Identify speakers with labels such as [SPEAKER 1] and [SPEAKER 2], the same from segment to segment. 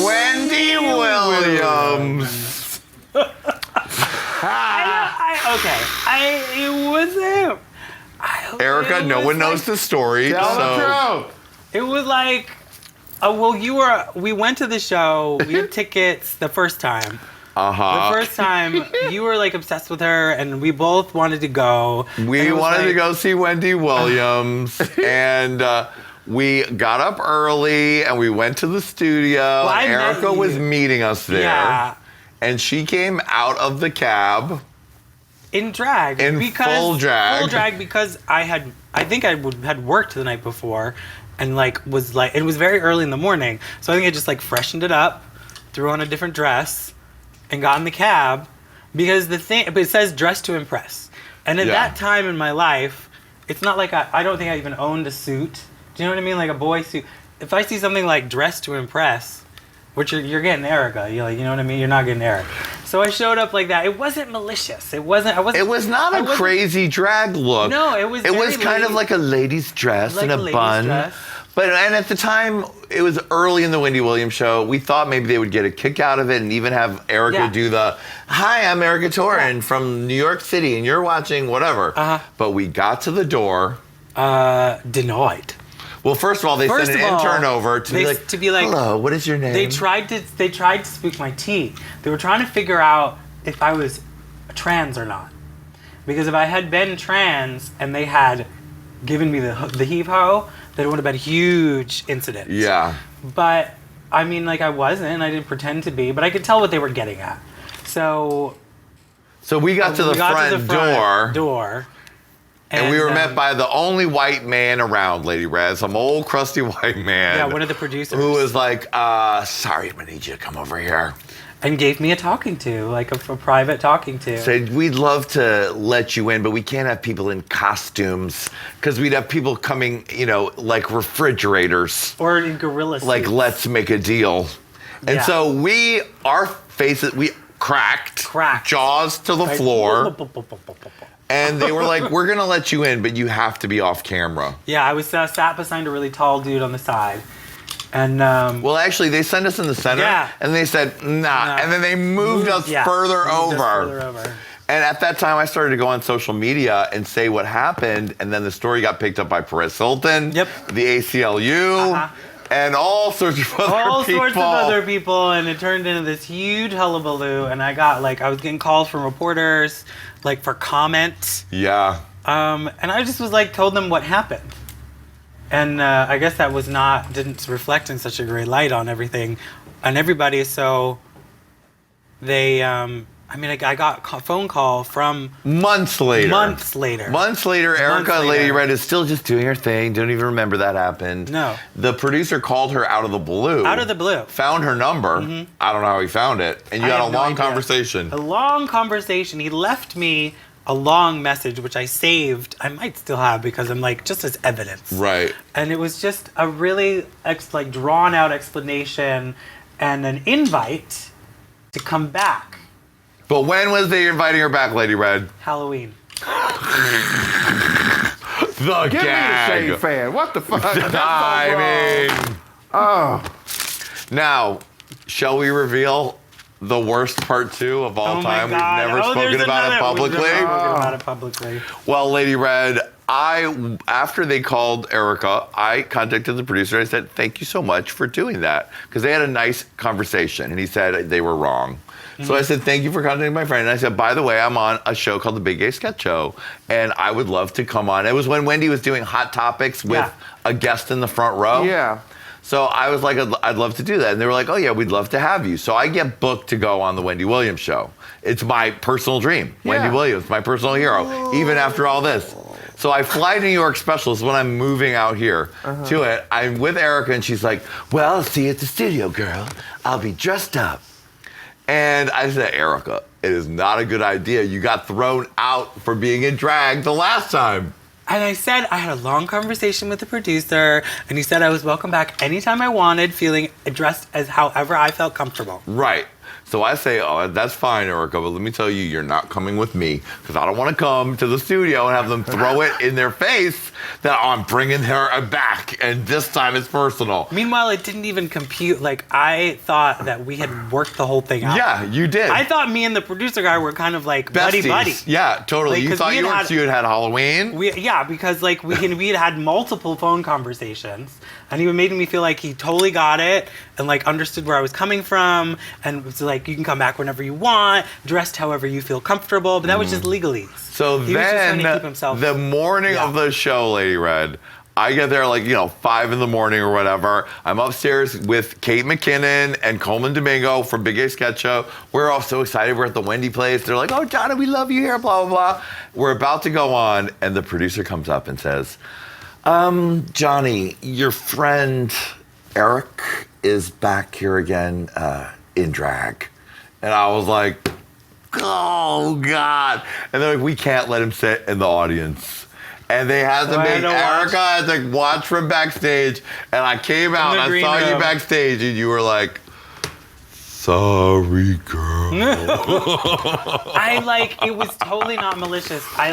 [SPEAKER 1] Wendy Williams.
[SPEAKER 2] It wasn't.
[SPEAKER 1] Ericka, no one knows the story.
[SPEAKER 3] Tell the truth.
[SPEAKER 2] It was like, we went to the show, we had tickets the first time. The first time, you were like obsessed with her, and we both wanted to go.
[SPEAKER 1] We wanted to go see Wendy Williams, and we got up early, and we went to the studio, and Ericka was meeting us there.
[SPEAKER 2] Yeah.
[SPEAKER 1] And she came out of the cab.
[SPEAKER 2] In drag.
[SPEAKER 1] Full drag.
[SPEAKER 2] Full drag because I had worked the night before, and it was very early in the morning, so I think I just freshened it up, threw on a different dress, and got in the cab, because but it says dress to impress. And at that time in my life, it's not like I don't think I even owned a suit. Do you know what I mean? Like a boy suit. If I see something like dress to impress, which you're getting Ericka, you know what I mean? You're not getting Ericka. So I showed up like that. It wasn't malicious. It was not
[SPEAKER 1] a crazy drag look.
[SPEAKER 2] No, it was
[SPEAKER 1] kind of like a lady's dress and a bun. And at the time, it was early in the Wendy Williams show. We thought maybe they would get a kick out of it and even have Ericka do the, "Hi, I'm ERICKATOURE and from New York City, and you're watching whatever." But we got to the door.
[SPEAKER 2] Denied.
[SPEAKER 1] Well, first of all, they sent an intern over to be like, "Hello, what is your name?"
[SPEAKER 2] They tried to speak my tea. They were trying to figure out if I was trans or not. Because if I had been trans and they had given me the heave-ho, then it would have been a huge incident.
[SPEAKER 1] Yeah.
[SPEAKER 2] But, I mean, I wasn't. I didn't pretend to be. But I could tell what they were getting at. So
[SPEAKER 1] we got to the front
[SPEAKER 2] door.
[SPEAKER 1] And we were met by the only white man around, Lady Red, some old crusty white man.
[SPEAKER 2] Yeah, one of the producers.
[SPEAKER 1] Who was like, "Sorry, I'm going to need you to come over here."
[SPEAKER 2] And gave me a talking to, a private talking to.
[SPEAKER 1] Said, "We'd love to let you in, but we can't have people in costumes because we'd have people coming, like refrigerators.
[SPEAKER 2] Or in gorilla suits.
[SPEAKER 1] Like, let's make a deal." And so our faces, we cracked. Jaws to the floor. And they were like, "We're going to let you in, but you have to be off camera."
[SPEAKER 2] Yeah, I was sat beside a really tall dude on the side. And
[SPEAKER 1] well, actually, they sent us in the center, and they said, nah. And then they moved us further over. And at that time, I started to go on social media and say what happened, and then the story got picked up by Perez Hilton, the ACLU, and all sorts of other people.
[SPEAKER 2] And it turned into this huge hullabaloo, and I was getting calls from reporters, for comment.
[SPEAKER 1] Yeah.
[SPEAKER 2] And I just was told them what happened. And I guess that didn't reflect in such a great light on everything and everybody. So they, I got a phone call from...
[SPEAKER 1] Months later, Ericka, Lady Red is still just doing her thing. Don't even remember that happened.
[SPEAKER 2] No.
[SPEAKER 1] The producer called her out of the blue. Found her number. I don't know how he found it. And you had a long conversation.
[SPEAKER 2] A long conversation. He left me a long message, which I saved. I might still have because I'm just as evidence.
[SPEAKER 1] Right.
[SPEAKER 2] And it was just a really drawn out explanation and an invite to come back.
[SPEAKER 1] But when was they inviting her back, Lady Red?
[SPEAKER 2] Halloween.
[SPEAKER 1] The
[SPEAKER 3] Give
[SPEAKER 1] gag.
[SPEAKER 3] me a shade fan. What the fuck?
[SPEAKER 1] Now, shall we reveal the worst part 2 of all time? We've never spoken about it publicly. Well, Lady Red, after they called Ericka, I contacted the producer. I said, "Thank you so much for doing that," because they had a nice conversation, and he said they were wrong. So I said, "Thank you for contacting my friend." And I said, "By the way, I'm on a show called The Big Gay Sketch Show, and I would love to come on." It was when Wendy was doing Hot Topics with a guest in the front row.
[SPEAKER 3] Yeah.
[SPEAKER 1] So I was like, "I'd love to do that." And they were like, "Oh yeah, we'd love to have you." So I get booked to go on the Wendy Williams show. It's my personal dream. Wendy Williams, my personal hero, even after all this. So I fly to New York special. This is when I'm moving out here to it. I'm with Ericka, and she's like, "Well, I'll see you at the studio, girl. I'll be dressed up." And I said, "Ericka, it is not a good idea. You got thrown out for being in drag the last time."
[SPEAKER 2] And I said, I had a long conversation with the producer, and he said I was welcome back anytime I wanted, feeling dressed as however I felt comfortable.
[SPEAKER 1] Right. So I say, oh, that's fine, Ericka, but let me tell you, you're not coming with me because I don't want to come to the studio and have them throw it in their face that I'm bringing her back, and this time it's personal.
[SPEAKER 2] Meanwhile, it didn't even compute. Like, I thought that we had worked the whole thing out.
[SPEAKER 1] Yeah, you did.
[SPEAKER 2] I thought me and the producer guy were kind of like
[SPEAKER 1] Besties.
[SPEAKER 2] buddy.
[SPEAKER 1] Yeah, totally.
[SPEAKER 2] Like,
[SPEAKER 1] you thought you had Halloween?
[SPEAKER 2] Because like we had had multiple phone conversations, and he was making me feel like he totally got it and like understood where I was coming from, and was like, you can come back whenever you want, dressed however you feel comfortable, but that was just legalese.
[SPEAKER 1] So
[SPEAKER 2] he was just trying
[SPEAKER 1] then,
[SPEAKER 2] to keep himself.
[SPEAKER 1] the morning of the show, Lady Red, I get there like, 5 in the morning or whatever. I'm upstairs with Kate McKinnon and Coleman Domingo from Big A Sketch Show. We're all so excited. We're at the Wendy place. They're like, oh, Johnny, we love you here, blah, blah, blah. We're about to go on, and the producer comes up and says, Johnny, your friend Eric is back here again in drag. And I was like, oh, God. And they're like, we can't let him sit in the audience. And they had to make Ericka had to watch from backstage. And I came out and I saw you backstage and you were like, sorry, girl.
[SPEAKER 2] It was totally not malicious. I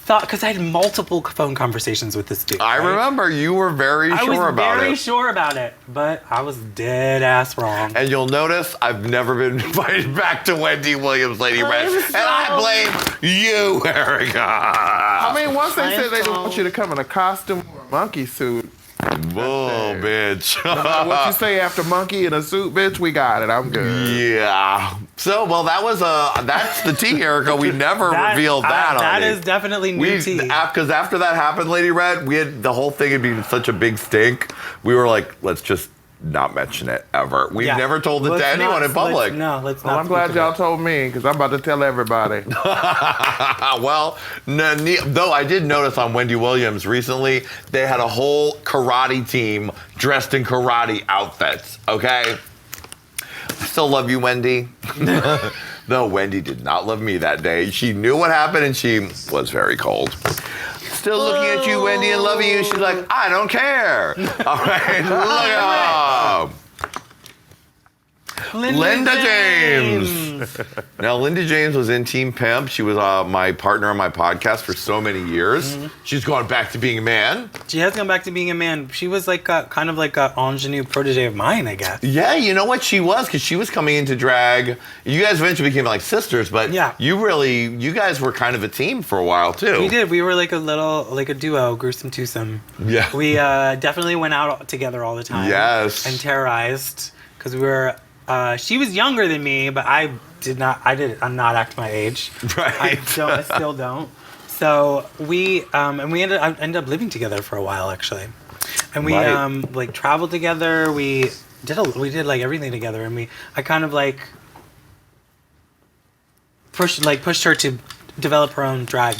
[SPEAKER 2] thought, because I had multiple phone conversations with this dude.
[SPEAKER 1] I remember you were very sure about it.
[SPEAKER 2] I was very sure about it, but I was dead ass wrong.
[SPEAKER 1] And you'll notice I've never been invited back to Wendy Williams, Lady Red. And I blame you, Ericka.
[SPEAKER 3] I mean, once they said they didn't want you to come in a costume or a monkey suit.
[SPEAKER 1] Bull, bitch.
[SPEAKER 3] What you say after monkey in a suit, bitch, we got it. I'm good.
[SPEAKER 1] Yeah. So, well, that's the tea, Ericka. We never revealed that on
[SPEAKER 2] That is definitely new tea.
[SPEAKER 1] Because after that happened, Lady Red, the whole thing had been such a big stink. We were like, let's just not mention it ever. We've never told it to anyone in public.
[SPEAKER 2] Let's not.
[SPEAKER 3] Well, I'm glad y'all told me, because I'm about to tell everybody.
[SPEAKER 1] Well, though I did notice on Wendy Williams recently, they had a whole karate team dressed in karate outfits, okay? I still love you, Wendy. No, Wendy did not love me that day. She knew what happened and she was very cold. Still looking at you, Wendy, and loving you. She's like, I don't care. All right, look at her. Linda James. Now, Linda James was in Team Pimp. She was my partner on my podcast for so many years. Mm-hmm. She's gone back to being a man.
[SPEAKER 2] She has gone back to being a man. She was like kind of like an ingenue protege of mine, I guess.
[SPEAKER 1] Yeah, you know what she was? Because she was coming into drag. You guys eventually became like sisters, but you guys were kind of a team for a while, too.
[SPEAKER 2] We did. We were like a duo, gruesome twosome.
[SPEAKER 1] Yeah.
[SPEAKER 2] We definitely went out together all the time.
[SPEAKER 1] Yes.
[SPEAKER 2] And terrorized, because we were... she was younger than me, but I'm not act my age.
[SPEAKER 1] Right.
[SPEAKER 2] I still don't. So we ended up living together for a while, actually, and we like traveled together. We did like everything together, and I kind of like pushed her to develop her own drag.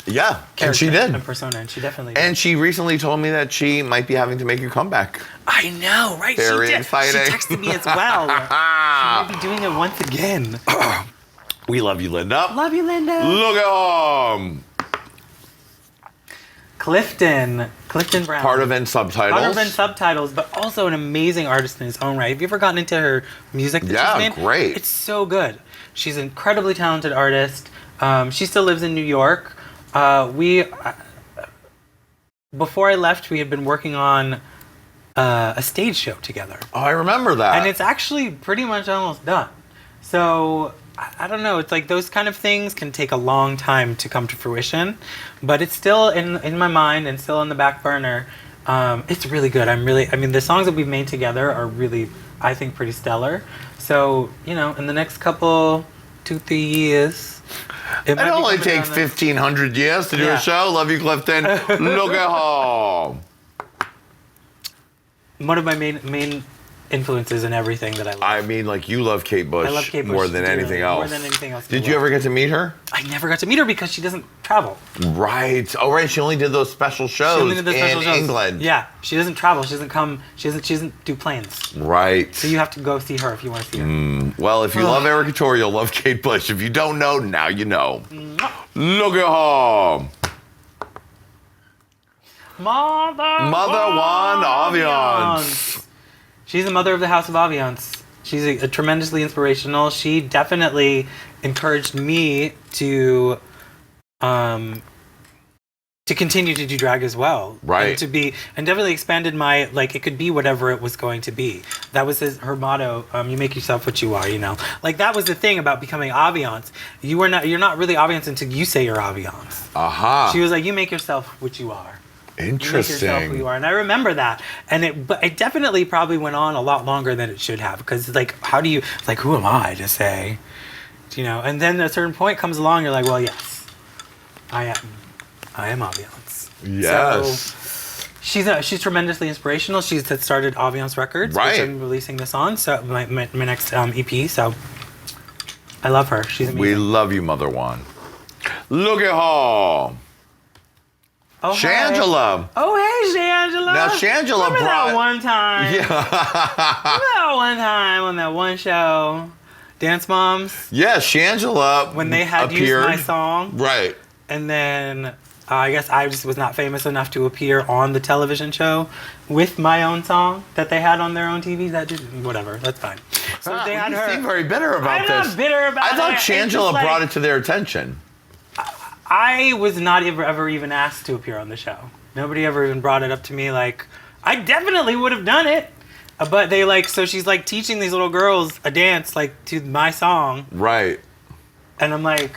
[SPEAKER 1] Yeah, and she did.
[SPEAKER 2] And persona, and she definitely did.
[SPEAKER 1] And she recently told me that she might be having to make a comeback.
[SPEAKER 2] I know, right?
[SPEAKER 1] Very
[SPEAKER 2] she did.
[SPEAKER 1] exciting.
[SPEAKER 2] She texted me as well. She might be doing it once again.
[SPEAKER 1] We love you, Linda.
[SPEAKER 2] Love you, Linda.
[SPEAKER 1] Look at him.
[SPEAKER 2] Clifton Brown.
[SPEAKER 1] Part of End Subtitles.
[SPEAKER 2] Part of End Subtitles, but also an amazing artist in his own right. Have you ever gotten into her music that she's made?
[SPEAKER 1] Great.
[SPEAKER 2] It's so good. She's an incredibly talented artist. She still lives in New York. Before I left, we had been working on a stage show together.
[SPEAKER 1] Oh, I remember that.
[SPEAKER 2] And it's actually pretty much almost done. So, I don't know. It's like those kind of things can take a long time to come to fruition. But it's still in my mind and still on the back burner. It's really good. The songs that we've made together are really, I think, pretty stellar. So, in the next couple, 2-3 years...
[SPEAKER 1] It only takes 1,500 years to do a show. Love you, Clifton. Look at home.
[SPEAKER 2] One of my main influences in everything that I love.
[SPEAKER 1] I mean, like, you love Kate Bush,
[SPEAKER 2] I love Kate Bush
[SPEAKER 1] more than anything else.
[SPEAKER 2] More than anything else.
[SPEAKER 1] Did you ever get to meet her?
[SPEAKER 2] I never got to meet her because she doesn't travel.
[SPEAKER 1] Right. Oh, right. She only did those special shows in England.
[SPEAKER 2] Yeah. She doesn't travel. She doesn't come. She doesn't do planes.
[SPEAKER 1] Right.
[SPEAKER 2] So you have to go see her if you want to see her.
[SPEAKER 1] Well, if you love ERICKATOURE, you'll love Kate Bush. If you don't know, now you know. Look at her.
[SPEAKER 2] Mother
[SPEAKER 1] One Aviance.
[SPEAKER 2] She's the mother of the House of Aviance. She's a tremendously inspirational. She definitely encouraged me to continue to do drag as well.
[SPEAKER 1] Right.
[SPEAKER 2] And definitely expanded my, like, it could be whatever it was going to be. That was her motto, you make yourself what you are, you know. Like, that was the thing about becoming Aviance. You're not really Aviance until you say you're Aviance.
[SPEAKER 1] Aha.
[SPEAKER 2] She was like, you make yourself what you are.
[SPEAKER 1] Interesting.
[SPEAKER 2] You make yourself who you are. And I remember that. But it definitely probably went on a lot longer than it should have. Because, like, who am I to say? You know, and then a certain point comes along, you're like, well, yes, I am Aviance.
[SPEAKER 1] Yes.
[SPEAKER 2] So she's tremendously inspirational. She's started Aviance Records,
[SPEAKER 1] right,
[SPEAKER 2] which I'm releasing this on. So my next EP. So I love her. She's amazing.
[SPEAKER 1] We love you, Mother One. Look at her.
[SPEAKER 2] Oh,
[SPEAKER 1] Shangela.
[SPEAKER 2] Hey. Oh, hey, Shangela.
[SPEAKER 1] Now, Shangela
[SPEAKER 2] Remember
[SPEAKER 1] brought...
[SPEAKER 2] that one time?
[SPEAKER 1] Yeah.
[SPEAKER 2] Remember that one time on that one show, Dance Moms?
[SPEAKER 1] Yeah, Shangela
[SPEAKER 2] when they had
[SPEAKER 1] appeared.
[SPEAKER 2] used my song.
[SPEAKER 1] Right.
[SPEAKER 2] And then I guess I just was not famous enough to appear on the television show with my own song that they had on their own TV. Whatever, that's fine. So they had her.
[SPEAKER 1] You seem very bitter about this.
[SPEAKER 2] I'm not bitter about it.
[SPEAKER 1] I thought Shangela brought it to their attention.
[SPEAKER 2] I was not ever even asked to appear on the show. Nobody ever even brought it up to me. Like, I definitely would have done it. But they so she's like teaching these little girls a dance like to my song.
[SPEAKER 1] Right.
[SPEAKER 2] And I'm like,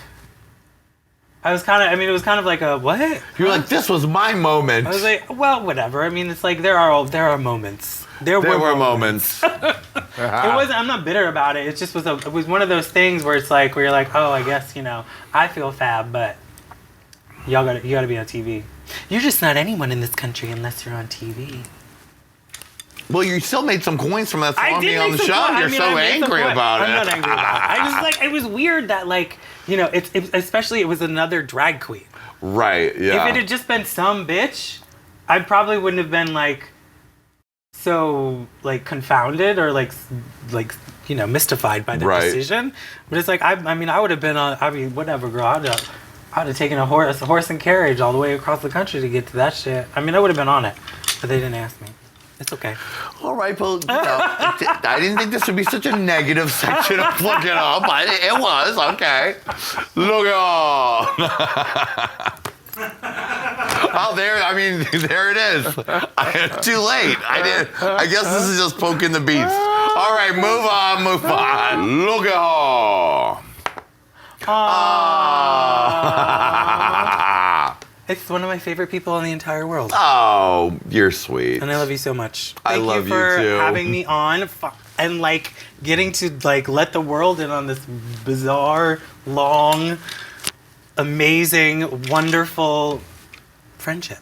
[SPEAKER 2] it was kind of like a what?
[SPEAKER 1] You're like, this was my moment.
[SPEAKER 2] I was like, well, whatever. I mean, it's like there are moments. There were moments. I'm not bitter about it. It just was it was one of those things where it's like where you're like, oh, I guess I feel fab, but you gotta be on TV. You're just not anyone in this country unless you're on TV.
[SPEAKER 1] Well, you still made some coins from that song being on the show. You're so angry about it.
[SPEAKER 2] I'm not angry about it. I just it was weird that especially it was another drag queen.
[SPEAKER 1] Right, yeah.
[SPEAKER 2] If it had just been some bitch, I probably wouldn't have been so confounded or mystified by the decision. But it's I would have been whatever, girl. I'd have taken a horse and carriage all the way across the country to get to that shit. I would have been on it, but they didn't ask me. It's okay.
[SPEAKER 1] All right, but I didn't think this would be such a negative section of looking up. It was, okay. Look at oh, there it is. Too late. I guess this is just poking the beats. All right, move on. Look at
[SPEAKER 2] It's one of my favorite people in the entire world.
[SPEAKER 1] Oh, you're sweet.
[SPEAKER 2] And I love you so much.
[SPEAKER 1] I love you too.
[SPEAKER 2] Thank you for having me on and getting to let the world in on this bizarre, long, amazing, wonderful friendship.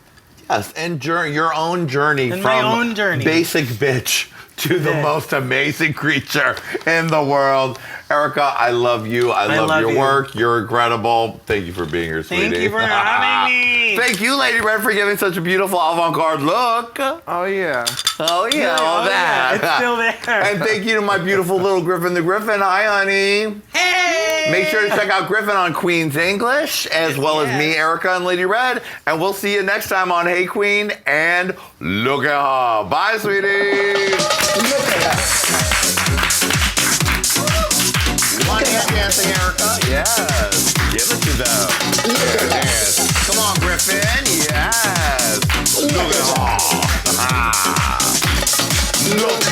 [SPEAKER 1] Yes, and your own journey from basic bitch to the most amazing creature in the world. Ericka, I love you. I love your work. You're incredible. Thank you for being here, sweetie.
[SPEAKER 2] Thank you for having me.
[SPEAKER 1] Thank you, Lady Red, for giving such a beautiful avant-garde look.
[SPEAKER 3] Oh, yeah.
[SPEAKER 1] Oh, yeah, all that.
[SPEAKER 2] Yeah, it's still there.
[SPEAKER 1] And thank you to my beautiful little Griffin the Griffin. Hi, honey.
[SPEAKER 2] Hey!
[SPEAKER 1] Make sure to check out Griffin on Queen's English, as well as me, Ericka, and Lady Red. And we'll see you next time on Hey Qween and Look at Her. Bye, sweetie. Look at that. One hand dancing, Ericka. Yes. Give it to them. Look at that. Come on, Griffin. Yes. Look at her. Look